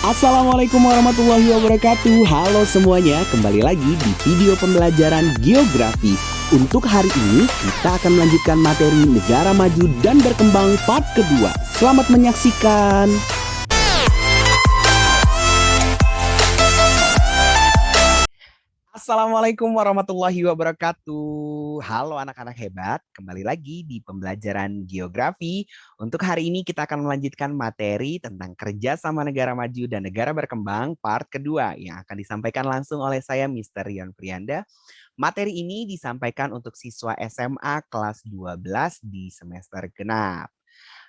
Assalamualaikum warahmatullahi wabarakatuh. Halo semuanya, kembali lagi di video pembelajaran geografi. Untuk hari ini kita akan melanjutkan materi negara maju dan berkembang part kedua. Selamat menyaksikan. Assalamualaikum warahmatullahi wabarakatuh. Halo anak-anak hebat, kembali lagi di pembelajaran geografi. Untuk hari ini kita akan melanjutkan materi tentang kerjasama negara maju dan negara berkembang part kedua yang akan disampaikan langsung oleh saya Mr. Rion Prianda. Materi ini disampaikan untuk siswa SMA kelas 12 di semester genap.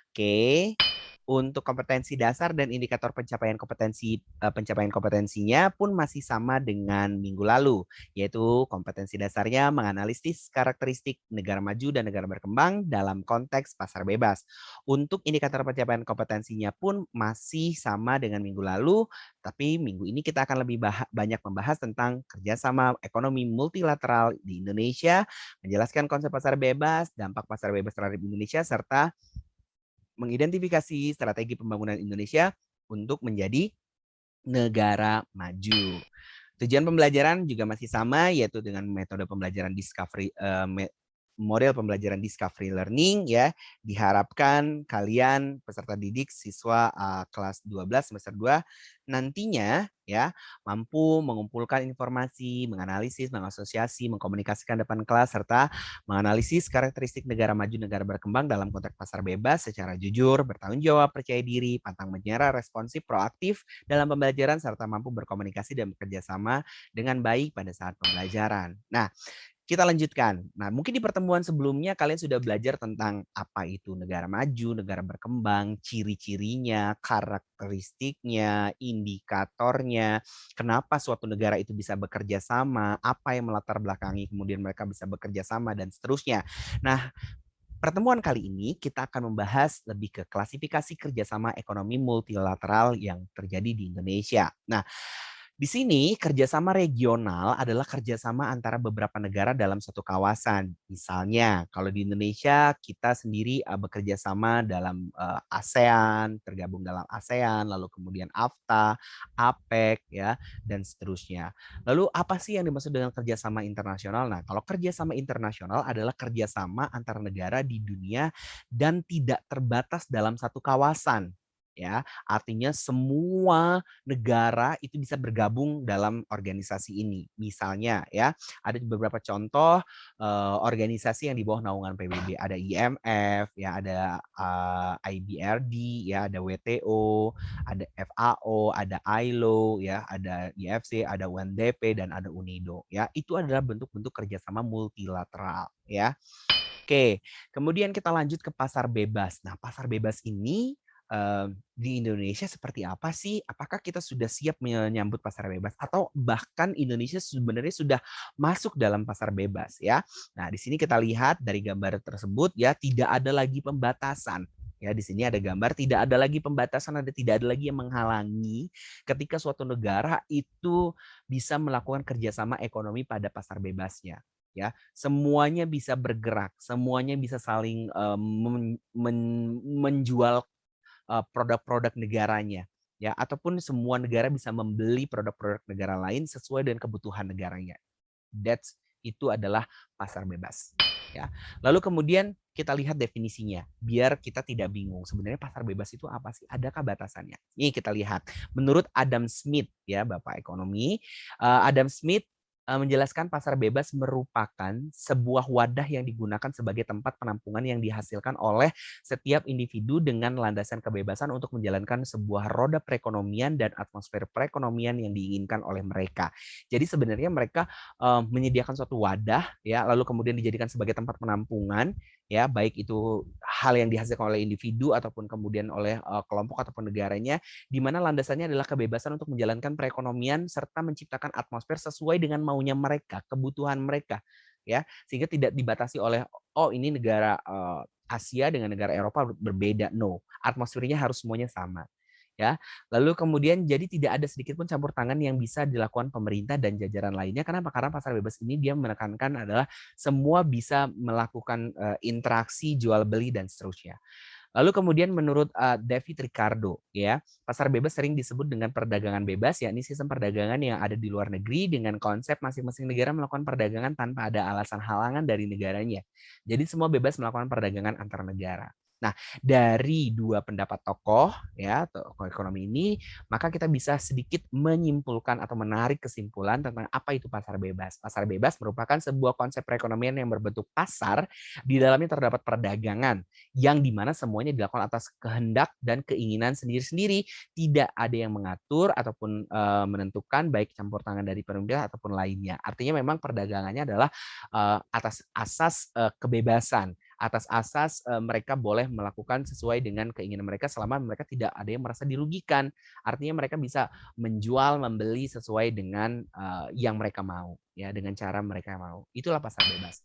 Oke. Untuk kompetensi dasar dan indikator pencapaian kompetensinya pun masih sama dengan minggu lalu, yaitu kompetensi dasarnya menganalisis karakteristik negara maju dan negara berkembang dalam konteks pasar bebas. Untuk indikator pencapaian kompetensinya pun masih sama dengan minggu lalu, tapi minggu ini kita akan lebih banyak membahas tentang kerjasama ekonomi multilateral di Indonesia, menjelaskan konsep pasar bebas, dampak pasar bebas terhadap Indonesia, serta mengidentifikasi strategi pembangunan Indonesia untuk menjadi negara maju. Tujuan pembelajaran juga masih sama, yaitu dengan metode pembelajaran model pembelajaran discovery learning ya. Diharapkan kalian peserta didik siswa kelas 12 semester 2 nantinya ya mampu mengumpulkan informasi, menganalisis, mengasosiasi, mengkomunikasikan depan kelas serta menganalisis karakteristik negara maju, negara berkembang dalam konteks pasar bebas secara jujur, bertanggung jawab, percaya diri, pantang menyerah, responsif, proaktif dalam pembelajaran serta mampu berkomunikasi dan bekerja sama dengan baik pada saat pembelajaran. Nah, kita lanjutkan. Nah, mungkin di pertemuan sebelumnya kalian sudah belajar tentang apa itu negara maju, negara berkembang, ciri-cirinya, karakteristiknya, indikatornya, kenapa suatu negara itu bisa bekerja sama, apa yang melatar belakangi kemudian mereka bisa bekerja sama dan seterusnya. Nah, pertemuan kali ini kita akan membahas lebih ke klasifikasi kerjasama ekonomi multilateral yang terjadi di Indonesia. Nah, di sini kerjasama regional adalah kerjasama antara beberapa negara dalam satu kawasan. Misalnya, kalau di Indonesia kita sendiri bekerja sama dalam ASEAN, tergabung dalam ASEAN, lalu kemudian AFTA, APEC, ya, dan seterusnya. Lalu apa sih yang dimaksud dengan kerjasama internasional? Nah, kalau kerjasama internasional adalah kerjasama antar negara di dunia dan tidak terbatas dalam satu kawasan. Ya, artinya semua negara itu bisa bergabung dalam organisasi ini. Misalnya ya, ada beberapa contoh organisasi yang di bawah naungan PBB. Ada IMF, ya, ada IBRD, ya, ada WTO, ada FAO, ada ILO, ya, ada IFC, ada UNDP dan ada UNIDO. Ya, itu adalah bentuk-bentuk kerjasama multilateral. Ya, oke. Kemudian kita lanjut ke pasar bebas. Nah, pasar bebas ini di Indonesia seperti apa sih? Apakah kita sudah siap menyambut pasar bebas atau bahkan Indonesia sebenarnya sudah masuk dalam pasar bebas ya? Nah, di sini kita lihat dari gambar tersebut ya tidak ada lagi pembatasan. Ya, di sini ada gambar tidak ada lagi pembatasan, tidak ada lagi yang menghalangi ketika suatu negara itu bisa melakukan kerjasama ekonomi pada pasar bebasnya. Ya, semuanya bisa bergerak, semuanya bisa saling menjual produk-produk negaranya ya ataupun semua negara bisa membeli produk-produk negara lain sesuai dengan kebutuhan negaranya. Itu adalah pasar bebas ya. Lalu kemudian kita lihat definisinya biar kita tidak bingung. Sebenarnya pasar bebas itu apa sih? Adakah batasannya? Ini kita lihat. Menurut Adam Smith ya, Bapak ekonomi, Adam Smith menjelaskan pasar bebas merupakan sebuah wadah yang digunakan sebagai tempat penampungan yang dihasilkan oleh setiap individu dengan landasan kebebasan untuk menjalankan sebuah roda perekonomian dan atmosfer perekonomian yang diinginkan oleh mereka. Jadi sebenarnya mereka menyediakan suatu wadah ya lalu kemudian dijadikan sebagai tempat penampungan ya baik itu hal yang dihasilkan oleh individu ataupun kemudian oleh kelompok ataupun negaranya di mana landasannya adalah kebebasan untuk menjalankan perekonomian serta menciptakan atmosfer sesuai dengan maunya mereka, kebutuhan mereka ya sehingga tidak dibatasi oleh oh ini negara Asia dengan negara Eropa berbeda. No, atmosfernya harus semuanya sama. Ya, lalu kemudian jadi tidak ada sedikit pun campur tangan yang bisa dilakukan pemerintah dan jajaran lainnya. Kenapa? Karena pasar bebas ini dia menekankan adalah semua bisa melakukan interaksi jual beli dan seterusnya. Lalu kemudian menurut David Ricardo ya, pasar bebas sering disebut dengan perdagangan bebas, yakni sistem perdagangan yang ada di luar negeri dengan konsep masing-masing negara melakukan perdagangan tanpa ada alasan halangan dari negaranya. Jadi semua bebas melakukan perdagangan antar negara. Nah, dari dua pendapat tokoh ya, tokoh ekonomi ini, maka kita bisa sedikit menyimpulkan atau menarik kesimpulan tentang apa itu pasar bebas. Pasar bebas merupakan sebuah konsep perekonomian yang berbentuk pasar, di dalamnya terdapat perdagangan yang dimana semuanya dilakukan atas kehendak dan keinginan sendiri-sendiri, tidak ada yang mengatur ataupun menentukan baik campur tangan dari pemerintah ataupun lainnya. Artinya memang perdagangannya adalah atas asas kebebasan, atas asas mereka boleh melakukan sesuai dengan keinginan mereka selama mereka tidak ada yang merasa dirugikan. Artinya mereka bisa menjual, membeli sesuai dengan yang mereka mau, ya, dengan cara mereka mau. Itulah pasar bebas.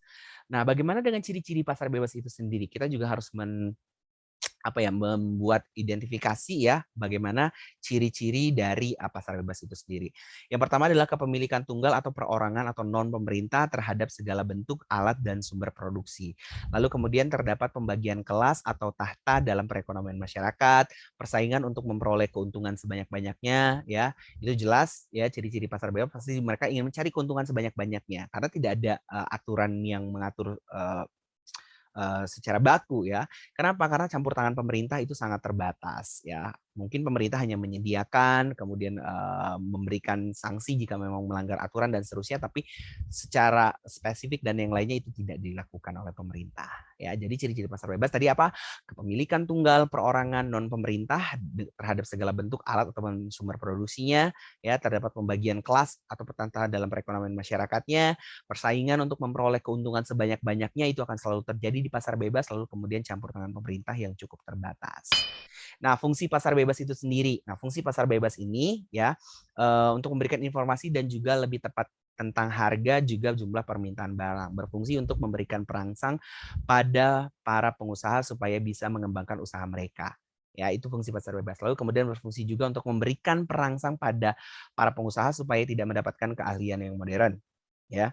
Nah, bagaimana dengan ciri-ciri pasar bebas itu sendiri? Kita juga harus membuat identifikasi ya, bagaimana ciri-ciri dari pasar bebas itu sendiri. Yang pertama adalah kepemilikan tunggal atau perorangan atau non pemerintah terhadap segala bentuk alat dan sumber produksi. Lalu kemudian terdapat pembagian kelas atau tahta dalam perekonomian masyarakat, persaingan untuk memperoleh keuntungan sebanyak-banyaknya ya. Itu jelas ya, ciri-ciri pasar bebas pasti mereka ingin mencari keuntungan sebanyak-banyaknya karena tidak ada aturan yang mengatur secara baku ya. Kenapa? Karena campur tangan pemerintah itu sangat terbatas ya. Mungkin pemerintah hanya menyediakan, kemudian memberikan sanksi jika memang melanggar aturan dan seterusnya, tapi secara spesifik dan yang lainnya itu tidak dilakukan oleh pemerintah ya. Jadi ciri-ciri pasar bebas tadi apa? Kepemilikan tunggal, perorangan, non pemerintah terhadap segala bentuk alat atau sumber produksinya ya, terdapat pembagian kelas atau pertentangan dalam perekonomian masyarakatnya, persaingan untuk memperoleh keuntungan sebanyak-banyaknya itu akan selalu terjadi di pasar bebas, lalu kemudian campur tangan pemerintah yang cukup terbatas. Nah, fungsi pasar bebas itu sendiri. Nah, fungsi pasar bebas ini ya untuk memberikan informasi dan juga lebih tepat tentang harga juga jumlah permintaan barang, berfungsi untuk memberikan perangsang pada para pengusaha supaya bisa mengembangkan usaha mereka. Ya, itu fungsi pasar bebas. Lalu kemudian berfungsi juga untuk memberikan perangsang pada para pengusaha supaya tidak mendapatkan keahlian yang modern, ya.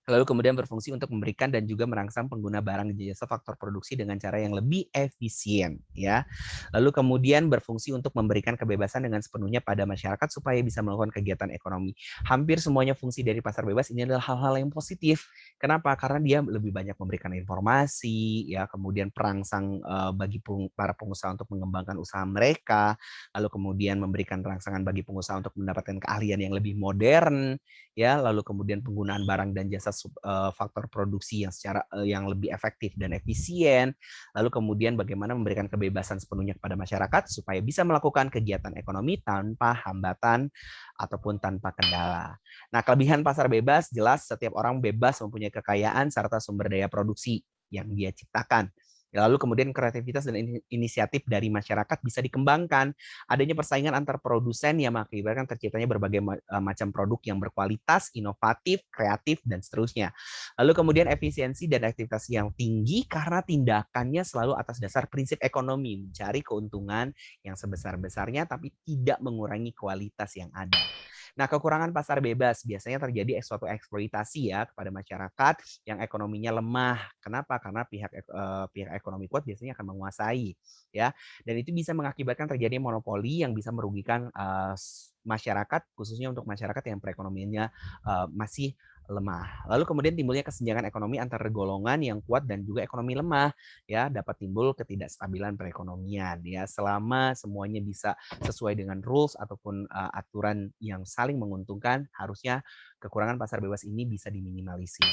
Lalu kemudian berfungsi untuk memberikan dan juga merangsang pengguna barang dan jasa faktor produksi dengan cara yang lebih efisien, ya. Lalu kemudian berfungsi untuk memberikan kebebasan dengan sepenuhnya pada masyarakat supaya bisa melakukan kegiatan ekonomi. Hampir semuanya fungsi dari pasar bebas ini adalah hal-hal yang positif. Kenapa? Karena dia lebih banyak memberikan informasi, ya, kemudian perangsang bagi para pengusaha untuk mengembangkan usaha mereka, lalu kemudian memberikan rangsangan bagi pengusaha untuk mendapatkan keahlian yang lebih modern, ya, lalu kemudian penggunaan barang dan jasa faktor produksi yang yang lebih efektif dan efisien, lalu kemudian bagaimana memberikan kebebasan sepenuhnya kepada masyarakat supaya bisa melakukan kegiatan ekonomi tanpa hambatan ataupun tanpa kendala. Nah, kelebihan pasar bebas jelas setiap orang bebas mempunyai kekayaan serta sumber daya produksi yang dia ciptakan. Lalu kemudian kreativitas dan inisiatif dari masyarakat bisa dikembangkan. Adanya persaingan antar produsen yang mengakibatkan terciptanya berbagai macam produk yang berkualitas, inovatif, kreatif, dan seterusnya. Lalu kemudian efisiensi dan aktivitas yang tinggi karena tindakannya selalu atas dasar prinsip ekonomi, mencari keuntungan yang sebesar-besarnya tapi tidak mengurangi kualitas yang ada. Nah, kekurangan pasar bebas biasanya terjadi suatu eksploitasi ya kepada masyarakat yang ekonominya lemah. Kenapa? Karena pihak ekonomi kuat biasanya akan menguasai ya. Dan itu bisa mengakibatkan terjadi monopoli yang bisa merugikan masyarakat, khususnya untuk masyarakat yang perekonomiannya masih lemah. Lalu kemudian timbulnya kesenjangan ekonomi antar golongan yang kuat dan juga ekonomi lemah ya, dapat timbul ketidakstabilan perekonomian ya. Selama semuanya bisa sesuai dengan rules ataupun aturan yang saling menguntungkan, harusnya kekurangan pasar bebas ini bisa diminimalisir.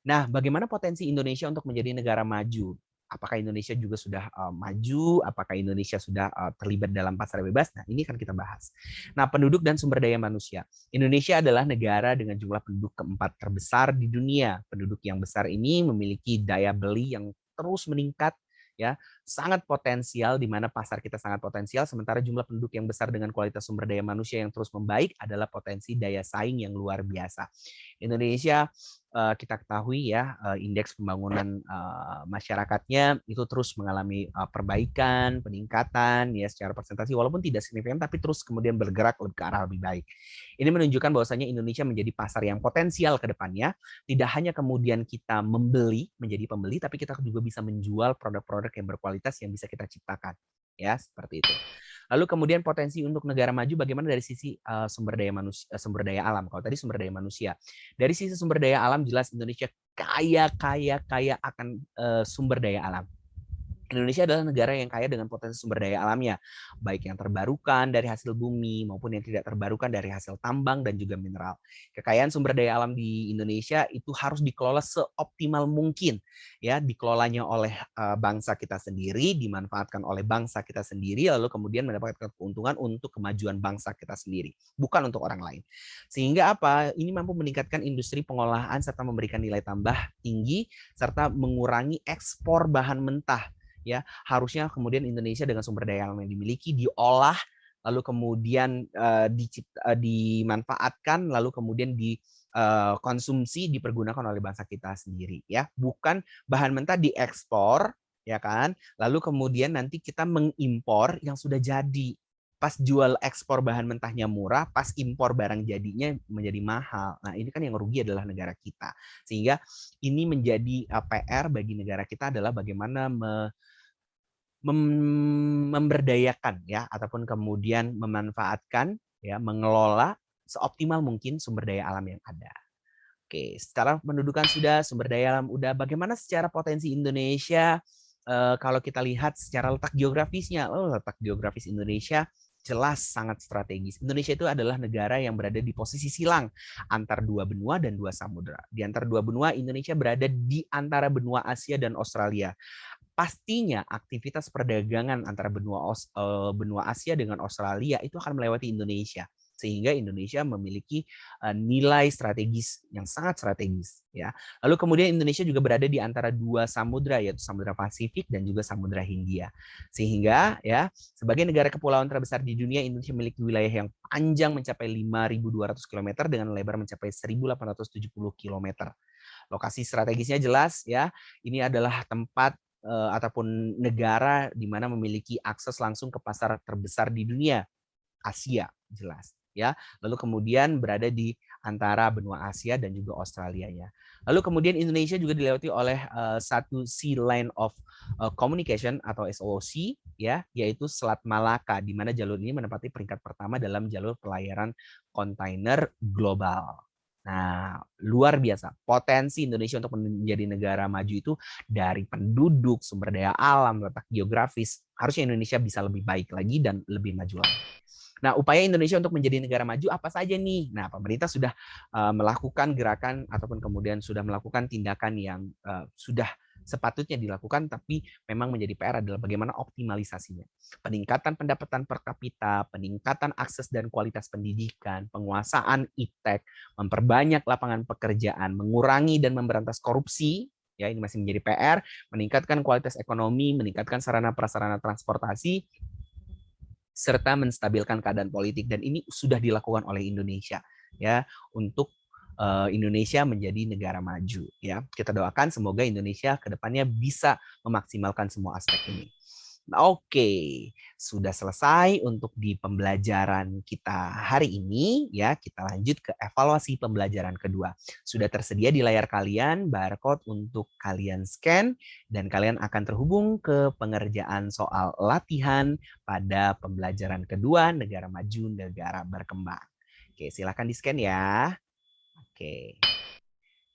Nah, bagaimana potensi Indonesia untuk menjadi negara maju? Apakah Indonesia juga sudah maju? Apakah Indonesia sudah terlibat dalam pasar bebas? Nah, ini akan kita bahas. Nah, penduduk dan sumber daya manusia. Indonesia adalah negara dengan jumlah penduduk keempat terbesar di dunia. Penduduk yang besar ini memiliki daya beli yang terus meningkat ya, sangat potensial di mana pasar kita sangat potensial sementara jumlah penduduk yang besar dengan kualitas sumber daya manusia yang terus membaik adalah potensi daya saing yang luar biasa. Indonesia kita ketahui ya, indeks pembangunan masyarakatnya itu terus mengalami perbaikan, peningkatan ya secara persentase walaupun tidak signifikan tapi terus kemudian bergerak ke arah lebih baik. Ini menunjukkan bahwasanya Indonesia menjadi pasar yang potensial ke depannya, tidak hanya kemudian kita membeli menjadi pembeli tapi kita juga bisa menjual produk-produk yang berkualitas yang bisa kita ciptakan. Ya, seperti itu. Lalu kemudian potensi untuk negara maju bagaimana dari sisi sumber daya manusia, sumber daya alam. Kalau tadi sumber daya manusia, dari sisi sumber daya alam jelas Indonesia kaya akan sumber daya alam. Indonesia adalah negara yang kaya dengan potensi sumber daya alamnya, baik yang terbarukan dari hasil bumi maupun yang tidak terbarukan dari hasil tambang dan juga mineral. Kekayaan sumber daya alam di Indonesia itu harus dikelola seoptimal mungkin, ya, dikelolanya oleh bangsa kita sendiri, dimanfaatkan oleh bangsa kita sendiri, lalu kemudian mendapatkan keuntungan untuk kemajuan bangsa kita sendiri, bukan untuk orang lain. Sehingga apa? Ini mampu meningkatkan industri pengolahan serta memberikan nilai tambah tinggi serta mengurangi ekspor bahan mentah. Ya, harusnya kemudian Indonesia dengan sumber daya alam yang dimiliki diolah lalu kemudian dimanfaatkan lalu kemudian dikonsumsi dipergunakan oleh bangsa kita sendiri ya, bukan bahan mentah diekspor ya kan, lalu kemudian nanti kita mengimpor yang sudah jadi, pas jual ekspor bahan mentahnya murah, pas impor barang jadinya menjadi mahal. Nah, ini kan yang rugi adalah negara kita. Sehingga ini menjadi PR bagi negara kita adalah bagaimana memberdayakan ya ataupun kemudian memanfaatkan ya mengelola seoptimal mungkin sumber daya alam yang ada. Oke, secara pendudukan sudah, sumber daya alam udah. Bagaimana secara potensi Indonesia kalau kita lihat secara letak geografisnya? Oh, letak geografis Indonesia jelas sangat strategis. Indonesia itu adalah negara yang berada di posisi silang antar dua benua dan dua samudera. Di antara dua benua, Indonesia berada di antara benua Asia dan Australia. Pastinya aktivitas perdagangan antara benua Asia dengan Australia itu akan melewati Indonesia, sehingga Indonesia memiliki nilai strategis yang sangat strategis ya. Lalu kemudian Indonesia juga berada di antara dua samudra, yaitu Samudra Pasifik dan juga Samudra Hindia. Sehingga ya sebagai negara kepulauan terbesar di dunia, Indonesia memiliki wilayah yang panjang mencapai 5.200 km dengan lebar mencapai 1.870 km. Lokasi strategisnya jelas ya. Ini adalah tempat ataupun negara di mana memiliki akses langsung ke pasar terbesar di dunia, Asia jelas ya. Lalu kemudian berada di antara benua Asia dan juga Australia ya. Lalu kemudian Indonesia juga dilewati oleh satu Sea Line of Communication atau SOC ya, yaitu Selat Malaka, di mana jalur ini menempati peringkat pertama dalam jalur pelayaran kontainer global. Nah, luar biasa. Potensi Indonesia untuk menjadi negara maju itu dari penduduk, sumber daya alam, letak geografis. Harusnya Indonesia bisa lebih baik lagi dan lebih maju lagi. Nah, upaya Indonesia untuk menjadi negara maju apa saja nih? Nah, pemerintah sudah melakukan gerakan ataupun kemudian sudah melakukan tindakan yang sudah sepatutnya dilakukan, tapi memang menjadi PR adalah bagaimana optimalisasinya. Peningkatan pendapatan per kapita, peningkatan akses dan kualitas pendidikan, penguasaan iptek, memperbanyak lapangan pekerjaan, mengurangi dan memberantas korupsi, ya ini masih menjadi PR, meningkatkan kualitas ekonomi, meningkatkan sarana prasarana transportasi, serta menstabilkan keadaan politik, dan ini sudah dilakukan oleh Indonesia ya untuk Indonesia menjadi negara maju ya. Kita doakan semoga Indonesia kedepannya bisa memaksimalkan semua aspek ini. Oke, sudah selesai untuk di pembelajaran kita hari ini ya. Kita lanjut ke evaluasi pembelajaran kedua. Sudah tersedia di layar kalian barcode untuk kalian scan dan kalian akan terhubung ke pengerjaan soal latihan pada pembelajaran kedua negara maju, negara berkembang. Oke, silakan di-scan ya. Oke.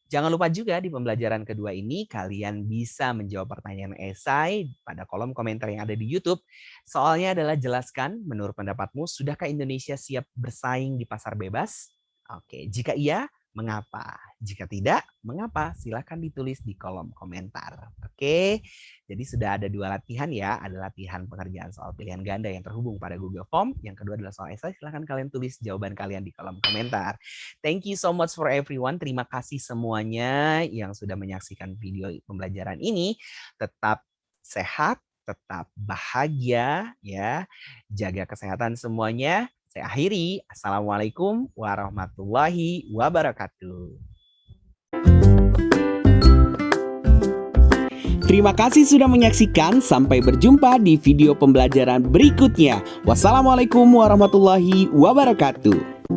Jangan lupa juga di pembelajaran kedua ini kalian bisa menjawab pertanyaan esai pada kolom komentar yang ada di YouTube. Soalnya adalah jelaskan menurut pendapatmu, sudahkah Indonesia siap bersaing di pasar bebas? Oke, jika iya, mengapa? Jika tidak, mengapa? Silakan ditulis di kolom komentar. Oke, jadi sudah ada dua latihan ya. Ada latihan pengerjaan soal pilihan ganda yang terhubung pada Google Form. Yang kedua adalah soal esai. Silakan kalian tulis jawaban kalian di kolom komentar. Thank you so much for everyone. Terima kasih semuanya yang sudah menyaksikan video pembelajaran ini. Tetap sehat, tetap bahagia ya. Jaga kesehatan semuanya. Saya akhiri. Assalamualaikum warahmatullahi wabarakatuh. Terima kasih sudah menyaksikan. Sampai berjumpa di video pembelajaran berikutnya. Wassalamualaikum warahmatullahi wabarakatuh.